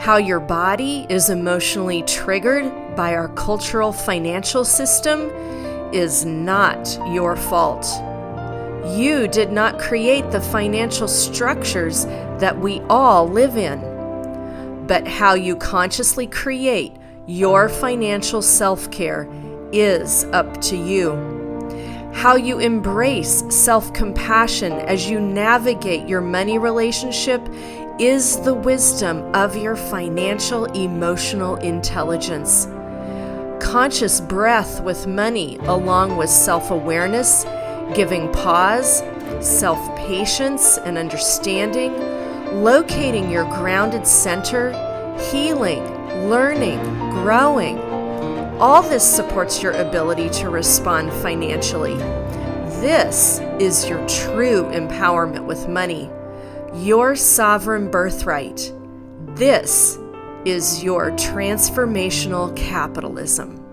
How your body is emotionally triggered by our cultural financial system is not your fault. You did not create the financial structures that we all live in, but how you consciously create your financial self-care is up to you. How you embrace self-compassion as you navigate your money relationship is the wisdom of your financial emotional intelligence. Conscious breath with money, along with self-awareness, giving pause, self-patience and understanding, locating your grounded center, healing, learning, growing. All this supports your ability to respond financially. This is your true empowerment with money, your sovereign birthright. This is your transformational capitalism.